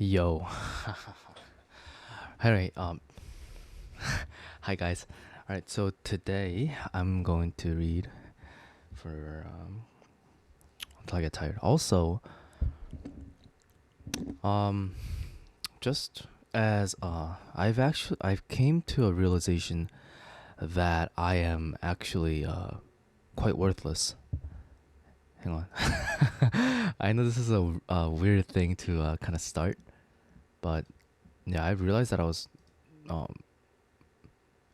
Yo. Alright, hi guys. Alright, so today I'm going to read for until I get tired. Also, um just as I've came to a realization that I am actually quite worthless. Hang on. I know this is a weird thing to kind of start, but yeah, I realized that I was um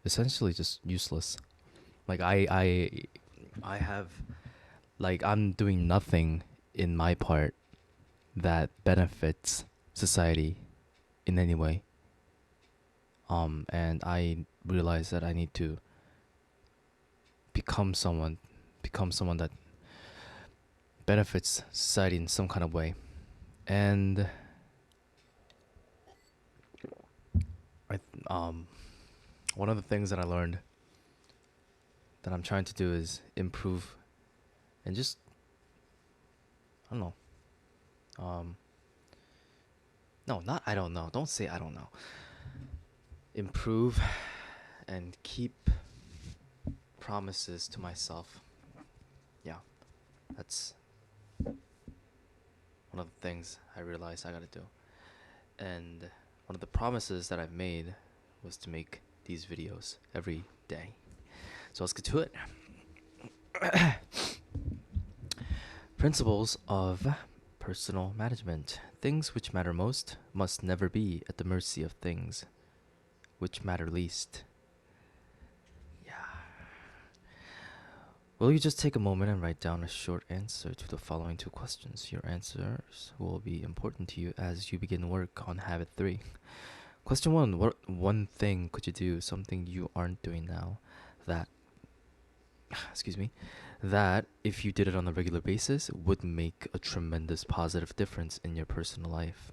essentially just useless. Like I have like I'm doing nothing in my part that benefits society in any way. And I realize that I need to become someone become someone that benefits society in some kind of way. And I one of the things that I learned that I'm trying to do is improve and just I don't know. Um no, not I don't know. Don't say I don't know. Improve and keep promises to myself. Yeah, that's one of the things I realized I gotta do. And one of the promises that I've made was to make these videos every day. So let's get to it. Principles of personal management. Things which matter most must never be at the mercy of things which matter least. Yeah. Will you just take a moment and write down a short answer to the following two questions? Your answers will be important to you as you begin work on habit 3. Question 1. What one thing could you do, something you aren't doing now, that, excuse me, that if you did it on a regular basis would make a tremendous positive difference in your personal life?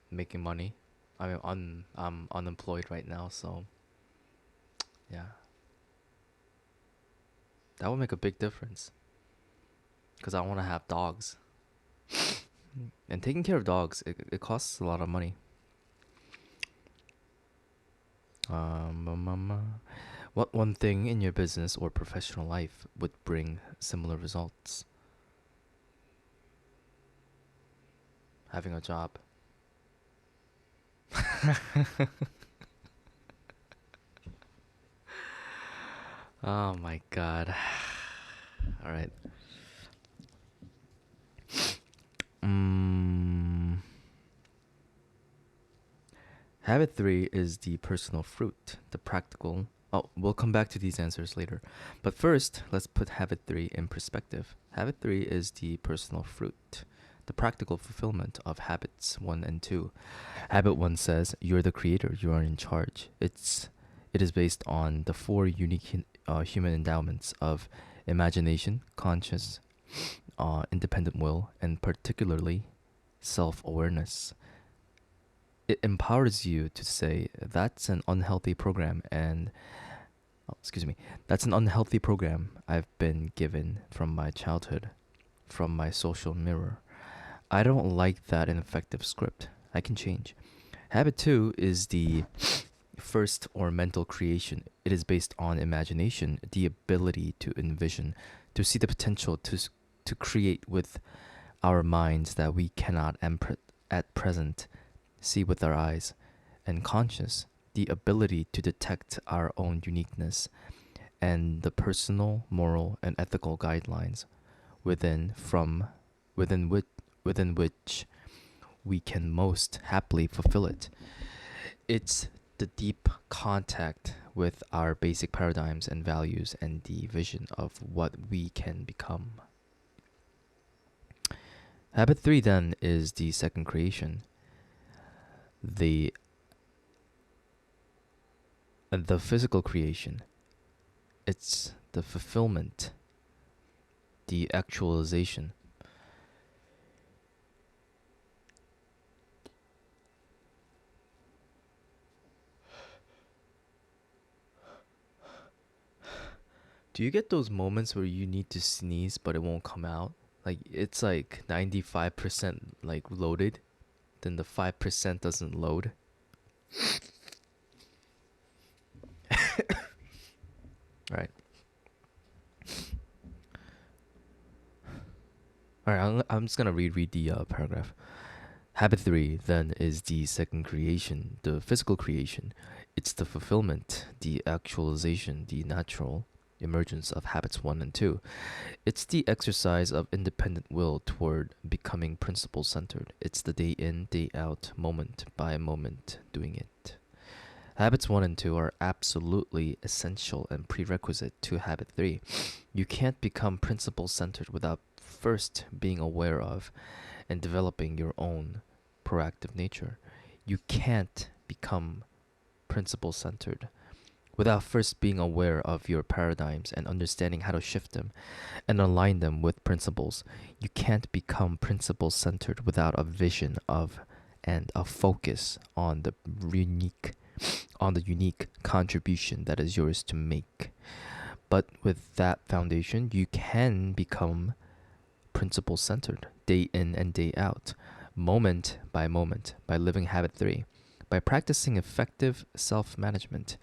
Making money. I'm unemployed right now, so yeah, that would make a big difference because I want to have dogs. And taking care of dogs, it costs a lot of money. What one thing in your business or professional life would bring similar results? Having a job. Oh my god. All right. Mm, Habit 3 is the personal fruit, the practical. Oh, we'll come back to these answers later. But first, let's put habit 3 in perspective. Habit 3 is the personal fruit, the practical fulfillment of habits 1 and 2. Habit 1 says, "You're the creator, you are in charge." It is based on the four unique human endowments of imagination, conscious, independent will, and particularly self awareness. It empowers you to say that's an unhealthy program and excuse me, that's an unhealthy program I've been given from my childhood, from my social mirror. I don't like that ineffective script. I can change. Habit 2 is the first or mental creation. It is based on imagination, the ability to envision, to see the potential to create with our minds that we cannot at present see with our eyes, and conscious, the ability to detect our own uniqueness and the personal, moral, and ethical guidelines within from within which within which we can most happily fulfill it. It's the deep contact with our basic paradigms and values and the vision of what we can become. Habit 3 then is the second creation, the the physical creation. It's the fulfillment, the actualization. Do you get those moments where you need to sneeze but it won't come out? Like it's like 95% like loaded, then the 5% doesn't load. Right. All right, I'm just gonna reread the paragraph. Habit 3 then is the second creation, the physical creation. It's the fulfillment, the actualization, the natural emergence of habits 1 and 2. It's the exercise of independent will toward becoming principle centered. It's the day in, day out, moment by moment doing it. Habits 1 and 2 are absolutely essential and prerequisite to habit 3. You can't become principle centered without first being aware of and developing your own proactive nature. You can't become principle centered without first being aware of your paradigms and understanding how to shift them and align them with principles. You can't become principle centered without a vision of and a focus on the unique contribution that is yours to make. But with that foundation, you can become principle centered day in and day out, moment by moment, by living habit 3, by practicing effective self management.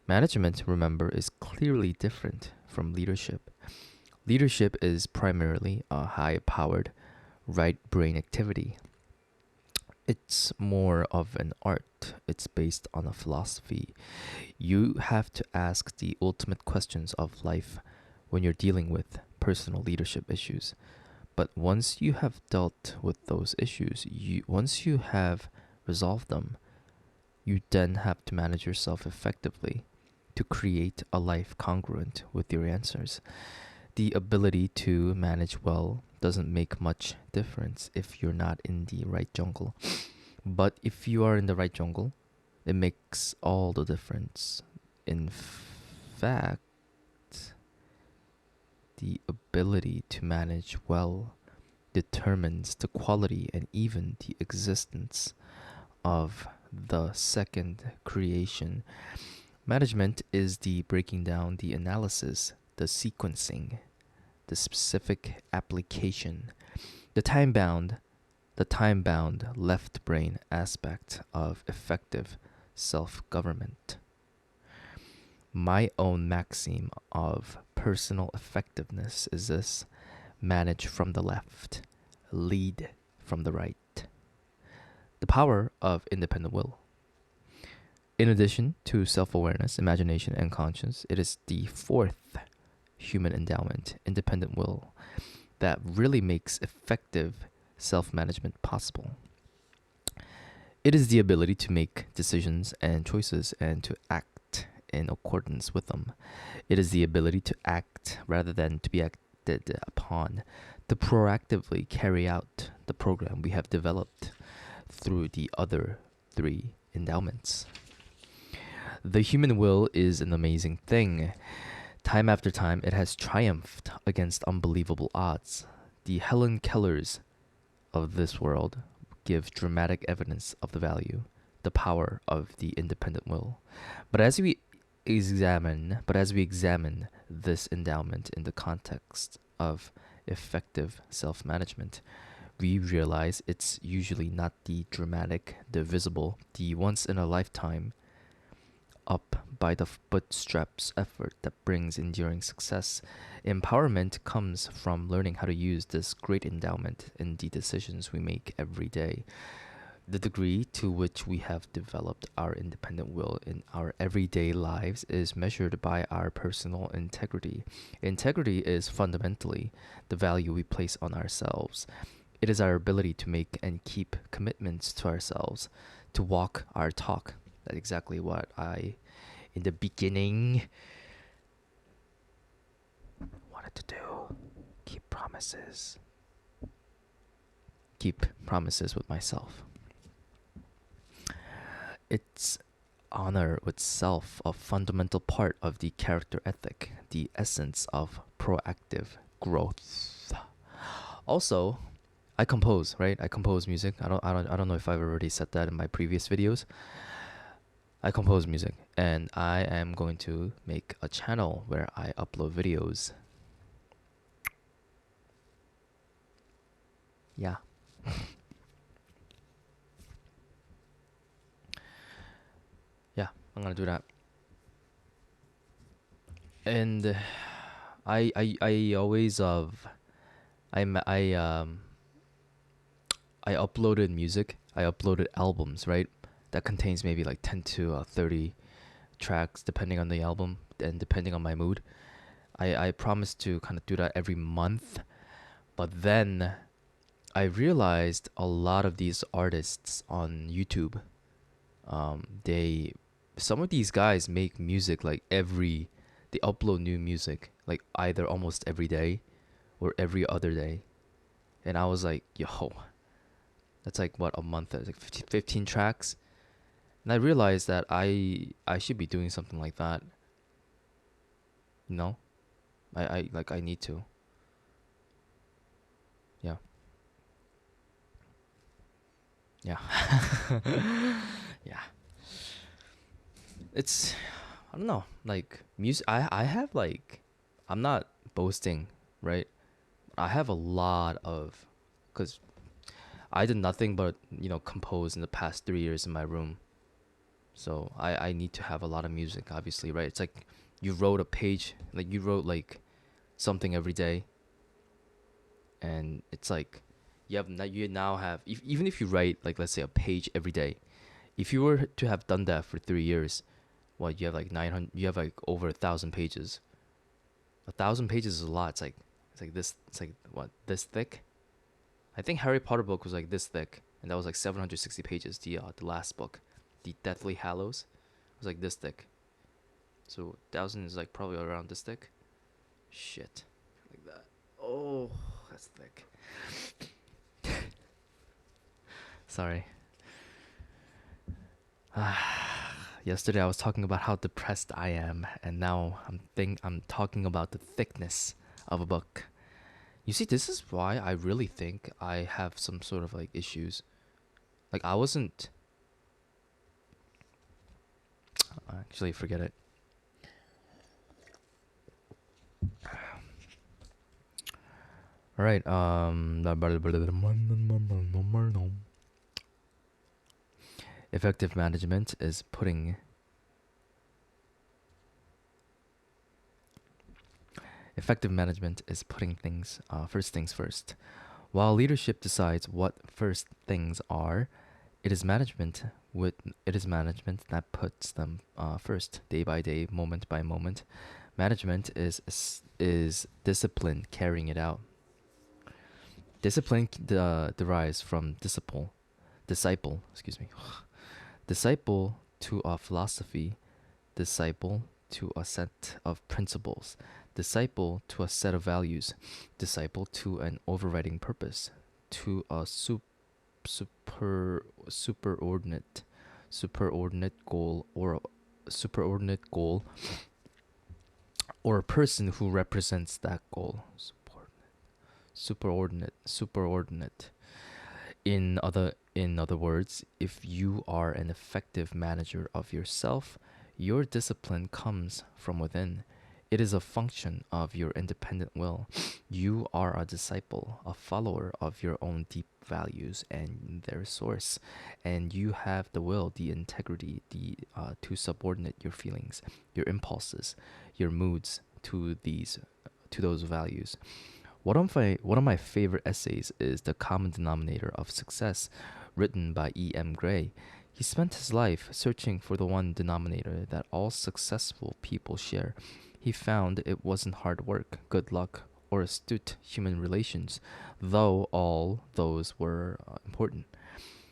Management, remember, is clearly different from leadership. Leadership is primarily a high powered right brain activity. It's more of an art. It's based on a philosophy. You have to ask the ultimate questions of life when you're dealing with personal leadership issues. But once you have dealt with those issues, once you have resolved them, you then have to manage yourself effectively to create a life congruent with your answers. The ability to manage well doesn't make much difference if you're not in the right jungle. But if you are in the right jungle, it makes all the difference. In fact, the ability to manage well determines the quality and even the existence of the second creation. Management is the breaking down, the analysis, the sequencing, the specific application, the time-bound left brain aspect of effective self-government. My own maxim of personal effectiveness is this: manage from the left, lead from the right. The power of independent will. In addition to self-awareness, imagination, and conscience, it is the fourth human endowment, independent will, that really makes effective self-management possible. It is the ability to make decisions and choices and to act in accordance with them. It is the ability to act rather than to be acted upon, to proactively carry out the program we have developed through the other three endowments. The human will is an amazing thing. Time after time, it has triumphed against unbelievable odds. The Helen Kellers of this world give dramatic evidence of the value, the power of the independent will. But as we examine this endowment in the context of effective self-management, we realize it's usually not the dramatic, the visible, the once in a lifetime up by the bootstraps effort that brings enduring success. Empowerment comes from learning how to use this great endowment in the decisions we make every day. The degree to which we have developed our independent will in our everyday lives is measured by our personal integrity. Integrity is fundamentally the value we place on ourselves. It is our ability to make and keep commitments to ourselves, to walk our talk. That's exactly what I, in the beginning, wanted to do. Keep promises. Keep promises with myself. It's honor with self, a fundamental part of the character ethic, the essence of proactive growth. Also, I compose, right? I compose music. I don't know if I've already said that in my previous videos. I compose music, and I am going to make a channel where I upload videos. Yeah. Yeah, I'm gonna do that. And I always I uploaded music. I uploaded albums, right? That contains maybe like 10 to 30 tracks depending on the album and depending on my mood. I promised to kind of do that every month, but then I realized a lot of these artists on YouTube, they some of these guys make music like they upload new music like either almost every day or every other day. And I was like, yo, that's like what a month, that's like 15 tracks. And I realized that I should be doing something like that, you know? I need to. Yeah. Yeah. Yeah. It's I don't know, like music I have like I'm not boasting, right? I have a lot of cuz I did nothing but, compose in the past 3 years in my room. So I need to have a lot of music, obviously, right? It's like you wrote a page, like you wrote like something every day, and it's like you now have even if you write like let's say a page every day, if you were to have done that for 3 years, what you have like 900, you have like over 1,000 pages. 1,000 pages is a lot. It's like this. It's like what this thick. I think Harry Potter book was like this thick, and that was like 760 pages. The last book, the Deathly Hallows, was like this thick. So 1,000 is like probably around this thick. Shit, like that. Oh, that's thick. Sorry. Yesterday I was talking about how depressed I am, and now I'm talking about the thickness of a book. You see, this is why I really think I have some sort of like issues. Like I wasn't actually forget it. All right. Effective management is putting effective management is putting things first things first. While leadership decides what first things are, it is management with it is management that puts them first, day by day, moment by moment. Management is discipline carrying it out. Discipline derives from disciple, excuse me, disciple to a philosophy, disciple to a set of principles, disciple to a set of values, disciple to an overriding purpose, to a superordinate goal or a superordinate goal or a person who represents that goal. Superordinate. In other words, if you are an effective manager of yourself, your discipline comes from within. It is a function of your independent will. You are a disciple, a follower of your own deep values and their source, and you have the will, the integrity, the to subordinate your feelings, your impulses, your moods to those values. One of my favorite essays is The Common Denominator of Success, written by E.M. Gray. He spent his life searching for the one denominator that all successful people share. He found it wasn't hard work, good luck, or astute human relations, though all those were important.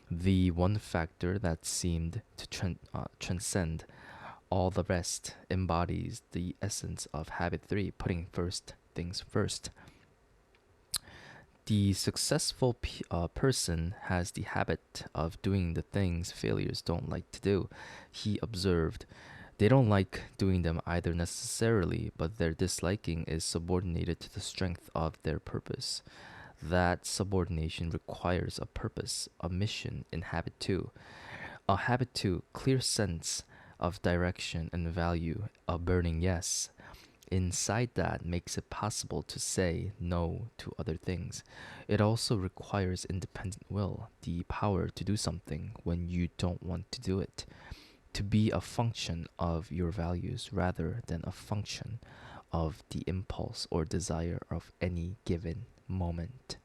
The one factor that seemed to transcend all the rest embodies the essence of habit 3, putting first things first. The successful person has the habit of doing the things failures don't like to do. He observed, they don't like doing them either necessarily, but their disliking is subordinated to the strength of their purpose. That subordination requires a purpose, a mission in habit 2. A habit 2, clear sense of direction and value, a burning yes. Inside that makes it possible to say no to other things. It also requires independent will, the power to do something when you don't want to do it, to be a function of your values rather than a function of the impulse or desire of any given moment.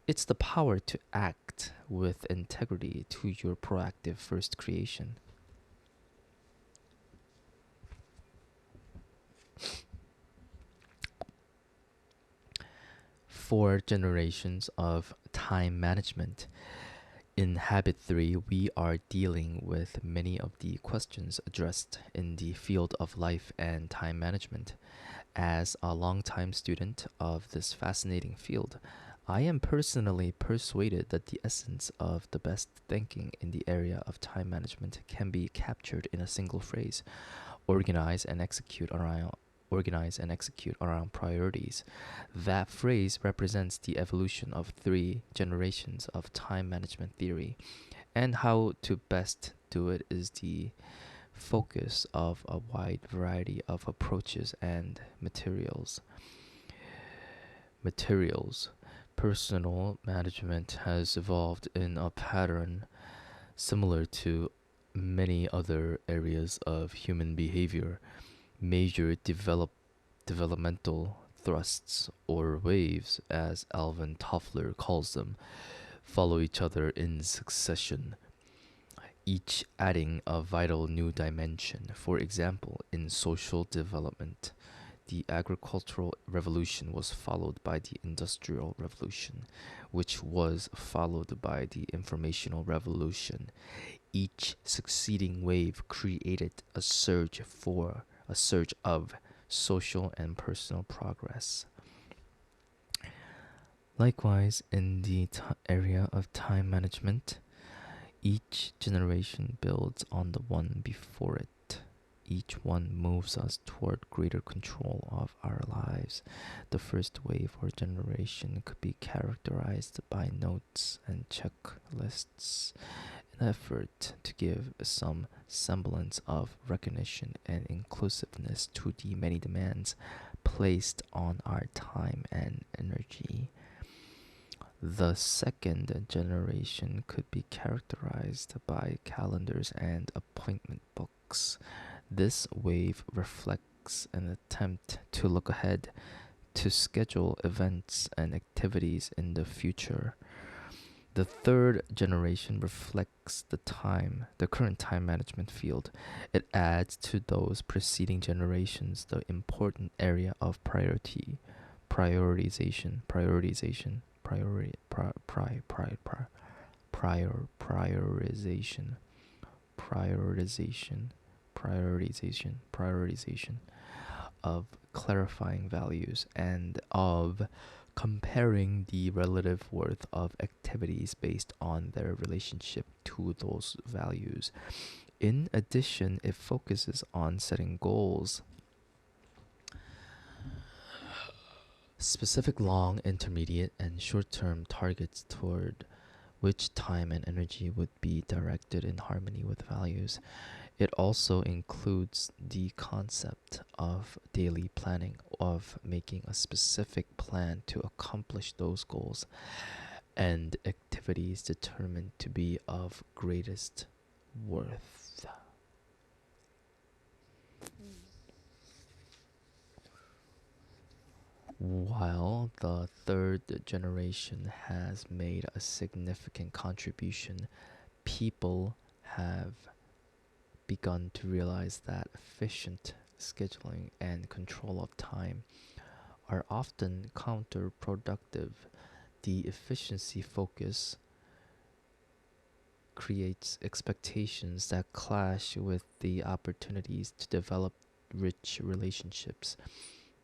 It's the power to act with integrity to your proactive first creation. Four generations of time management. In Habit 3, we are dealing with many of the questions addressed in the field of life and time management. As a longtime student of this fascinating field, I am personally persuaded that the essence of the best thinking in the area of time management can be captured in a single phrase: organize and execute around priorities. That phrase represents the evolution of three generations of time management theory, and how to best do it is the focus of a wide variety of approaches and materials. Materials. Personal management has evolved in a pattern similar to many other areas of human behavior. Major developmental thrusts, or waves, as Alvin Toffler calls them, follow each other in succession, each adding a vital new dimension. For example, in social development, the agricultural revolution was followed by the industrial revolution, which was followed by the informational revolution. Each succeeding wave created a surge of social and personal progress. Likewise, in the area of time management, each generation builds on the one before it. Each one moves us toward greater control of our lives. The first wave or generation could be characterized by notes and checklists, an effort to give some semblance of recognition and inclusiveness to the many demands placed on our time and energy. The second generation could be characterized by calendars and appointment books. This wave reflects an attempt to look ahead, to schedule events and activities in the future. The third generation reflects the current time management field. It adds to those preceding generations the important area of prioritization, prioritization, prioritization of clarifying values and of comparing the relative worth of activities based on their relationship to those values. In addition, it focuses on setting goals, specific long, intermediate, and short term targets toward which time and energy would be directed in harmony with values. It also includes the concept of daily planning, of making a specific plan to accomplish those goals and activities determined to be of greatest worth. While the third generation has made a significant contribution, people have begun to realize that efficient scheduling and control of time are often counterproductive. The efficiency focus creates expectations that clash with the opportunities to develop rich relationships,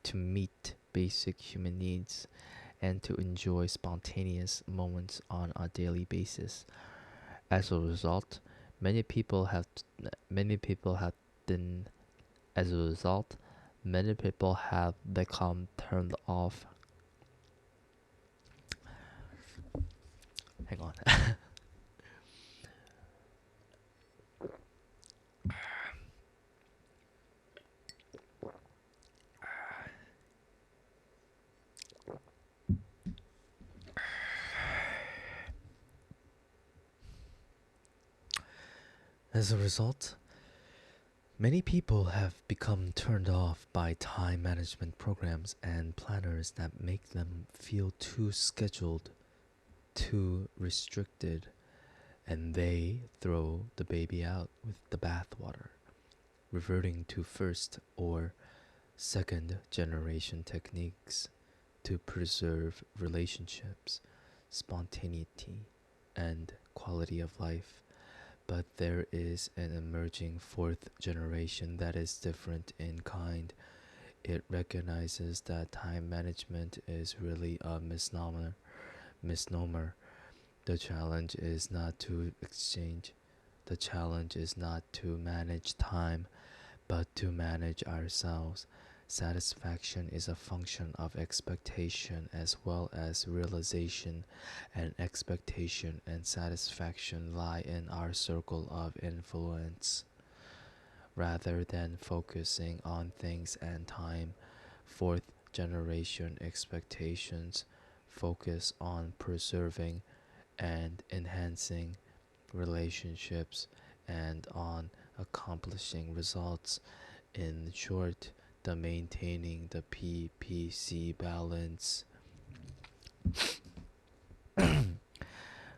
to meet basic human needs, and to enjoy spontaneous moments on a daily basis. As a result, many people have many people have been as a result many people have become turned off. Hang on. As a result, many people have become turned off by time management programs and planners that make them feel too scheduled, too restricted, and they throw the baby out with the bathwater, reverting to first or second generation techniques to preserve relationships, spontaneity, and quality of life. But there is an emerging fourth generation that is different in kind. It recognizes that time management is really a misnomer. The challenge is not to exchange. The challenge is not to manage time, but to manage ourselves. Satisfaction is a function of expectation as well as realization, and expectation and satisfaction lie in our circle of influence. Rather than focusing on things and time, fourth generation expectations focus on preserving and enhancing relationships and on accomplishing results. In short, the maintaining the PPC balance.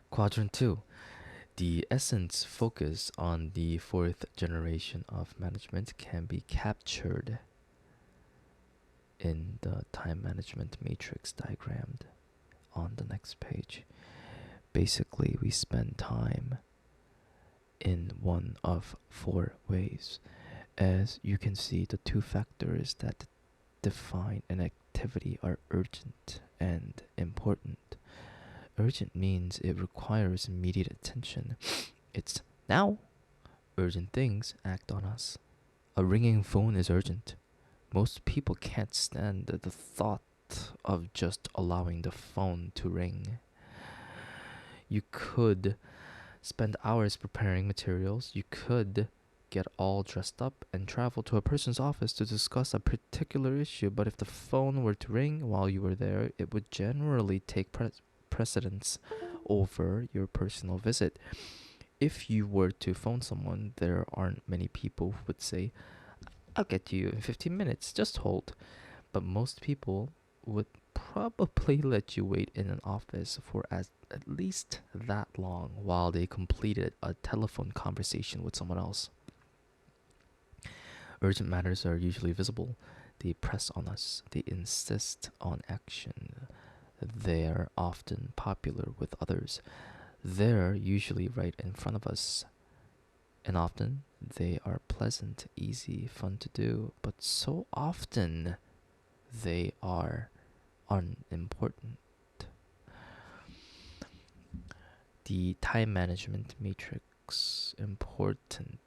Quadrant 2. The essence focus on the fourth generation of management can be captured in the time management matrix diagrammed on the next page. Basically, we spend time in one of four ways. As you can see, the two factors that define an activity are urgent and important. Urgent means it requires immediate attention. It's now. Urgent things act on us. A ringing phone is urgent. Most people can't stand the thought of just allowing the phone to ring. You could spend hours preparing materials. You could get all dressed up and travel to a person's office to discuss a particular issue, but if the phone were to ring while you were there, it would generally take precedence over your personal visit. If you were to phone someone, there aren't many people who would say, "I'll get to you in 15 minutes, just hold." But most people would probably let you wait in an office for at least that long while they completed a telephone conversation with someone else. Urgent matters are usually visible. They press on us. They insist on action. They're often popular with others. They're usually right in front of us. And often they are pleasant, easy, fun to do. But so often they are unimportant. The time management matrix: important,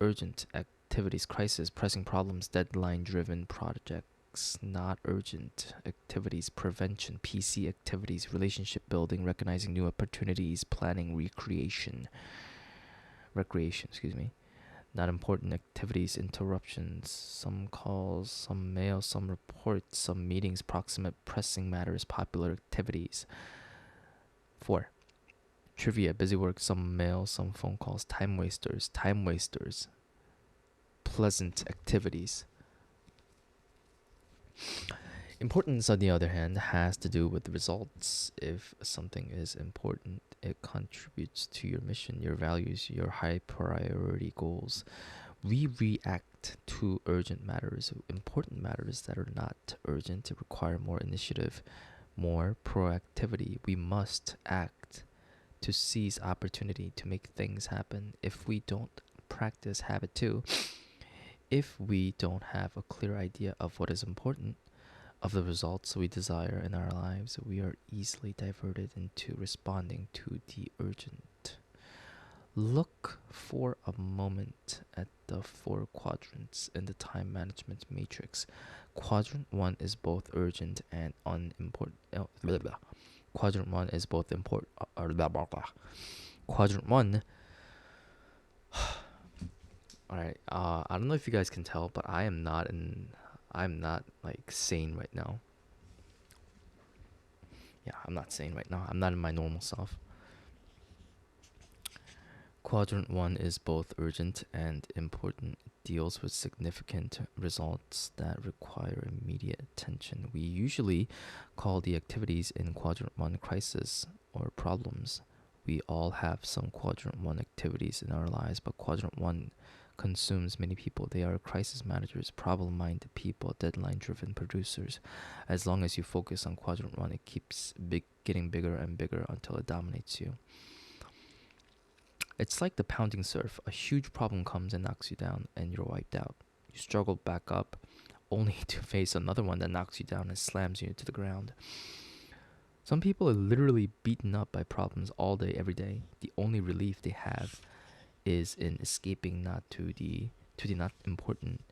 urgent activities, crisis, pressing problems, deadline driven projects, not urgent activities, prevention, PC activities, relationship building, recognizing new opportunities, planning, recreation, not important activities, interruptions, some calls, some mail, some reports, some meetings, proximate pressing matters, popular activities. 4. Trivia, busy work, some mail, some phone calls, time wasters, pleasant activities. Importance, on the other hand, has to do with results. If something is important, it contributes to your mission, your values, your high priority goals. We react to urgent matters. Important matters that are not urgent require more initiative, more proactivity. We must act to seize opportunity to make things happen. If we don't practice habit 2, if we don't have a clear idea of what is important, of the results we desire in our lives, we are easily diverted into responding to the urgent. Look for a moment at the 4 quadrants in the time management matrix. Quadrant 1 is both urgent and unimportant. Quadrant 1 is both important. Quadrant 1. Alright, I don't know if you guys can tell, but I'm not like sane right now. Yeah, I'm not sane right now. I'm not in my normal self. Quadrant 1 is both urgent and important. It deals with significant results that require immediate attention. We usually call the activities in Quadrant 1 crisis or problems. We all have some Quadrant 1 activities in our lives, but Quadrant 1 consumes many people. They are crisis managers, problem minded people, deadline driven producers. As long as you focus on Quadrant 1, it keeps getting bigger and bigger until it dominates you. It's like the pounding surf. A huge problem comes and knocks you down, and you're wiped out. You struggle back up, only to face another one that knocks you down and slams you to the ground. Some people are literally beaten up by problems all day, every day. The only relief they have is in escaping not to the not important,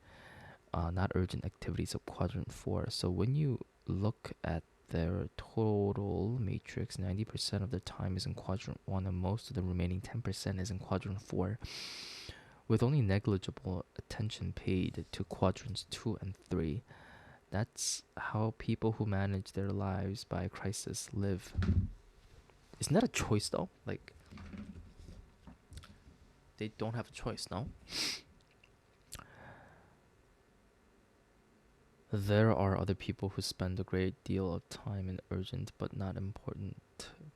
not urgent activities of Quadrant 4. So when you look at their total matrix, 90% of the time is in Quadrant 1 and most of the remaining 10% is in Quadrant 4, with only negligible attention paid to Quadrants 2 and 3. That's how people who manage their lives by crisis live. Isn't that a choice though? Like, they don't have a choice, no? There are other people who spend a great deal of time in urgent but not important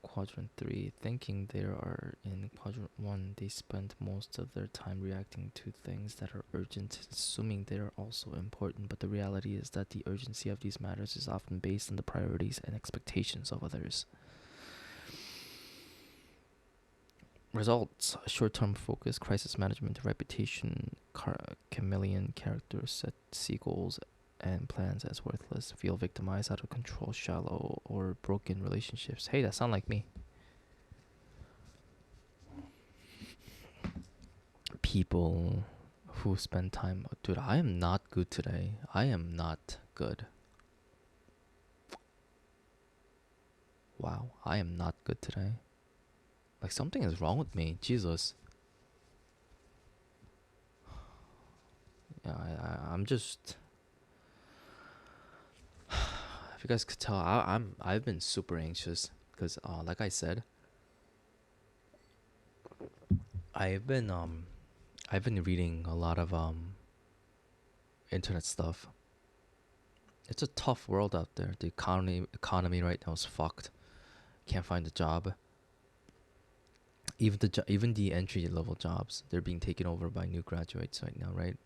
Quadrant 3, thinking they are in Quadrant 1. They spend most of their time reacting to things that are urgent, assuming they are also important, but the reality is that the urgency of these matters is often based on the priorities and expectations of others. Results: short-term focus, crisis management, reputation, chameleon character, see goals and plans as worthless, feel victimized, out of control, shallow, or broken relationships. Hey, that sound like me. People who spend time... Dude, I am not good today. I am not good. Wow, I am not good today. Like, something is wrong with me. Jesus. Yeah, I'm just... If you guys could tell, I've been super anxious because, like I said, I've been reading a lot of internet stuff. It's a tough world out there. The economy right now is fucked. Can't find a job. Even the entry level jobs, they're being taken over by new graduates right now, right?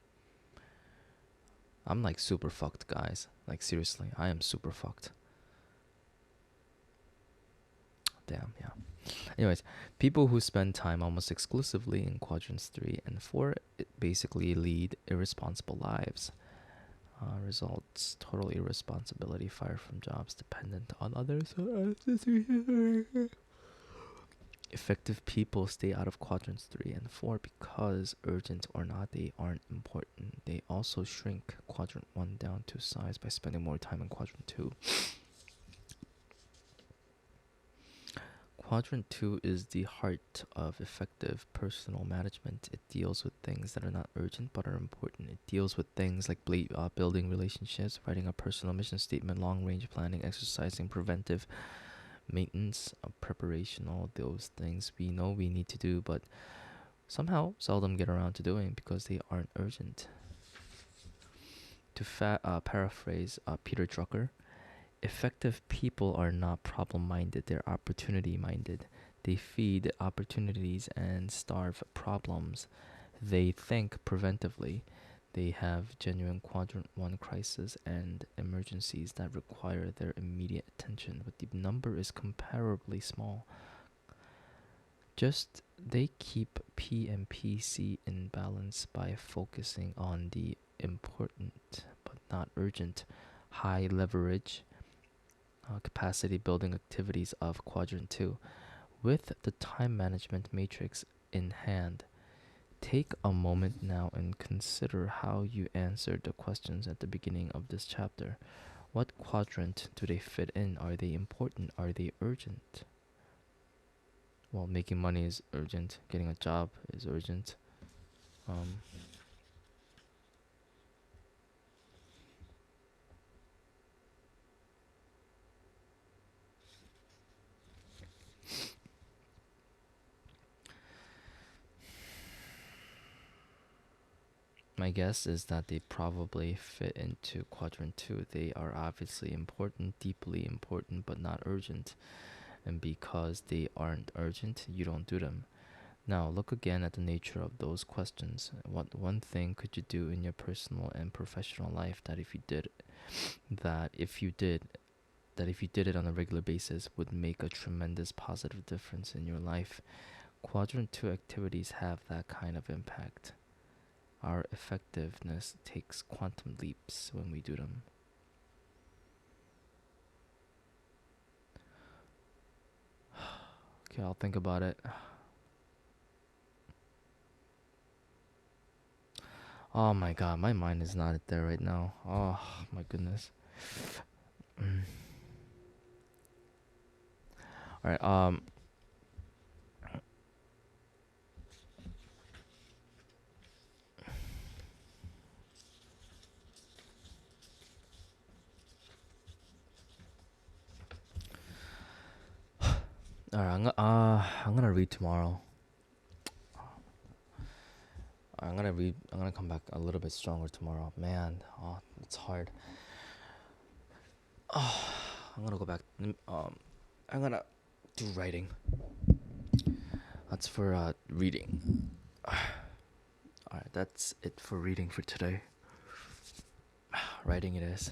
I'm like super fucked, guys. Like, seriously, I am super fucked. Damn, yeah. Anyways, people who spend time almost exclusively in Quadrants 3 and 4 basically lead irresponsible lives. Results: total irresponsibility, fire from jobs dependent on others. Effective people stay out of Quadrants 3 and 4 because, urgent or not, they aren't important. They also shrink Quadrant 1 down to size by spending more time in Quadrant 2. Quadrant 2 is the heart of effective personal management. It deals with things that are not urgent but are important. It deals with things like building relationships, writing a personal mission statement, long-range planning, exercising, preventive maintenance, preparation, all those things we know we need to do but somehow seldom get around to doing because they aren't urgent. To paraphrase Peter Drucker, effective people are not problem-minded, they're opportunity-minded. They feed opportunities and starve problems. They think preventively. They have genuine Quadrant 1 crises and emergencies that require their immediate attention, but the number is comparably small. Just they keep P and PC in balance by focusing on the important but not urgent, high leverage, capacity building activities of Quadrant 2. With the time management matrix in hand, take a moment now and consider how you answered the questions at the beginning of this chapter. What quadrant do they fit in? Are they important? Are they urgent? Well, making money is urgent. Getting a job is urgent. My guess is that they probably fit into quadrant 2. They are obviously important, deeply important, but not urgent. And because they aren't urgent, you don't do them. Now, look again at the nature of those questions. What one thing could you do in your personal and professional life that if you did that if you did it on a regular basis would make a tremendous positive difference in your life? Quadrant 2 activities have that kind of impact. Our effectiveness takes quantum leaps when we do them. Okay, I'll think about it. Oh my god, my mind is not there right now. Oh my goodness. Alright, I'm gonna read tomorrow. I'm gonna come back a little bit stronger tomorrow. Man, oh, it's hard. I'm gonna go back. I'm gonna do writing. That's for reading. Alright, that's it for reading for today. Writing it is.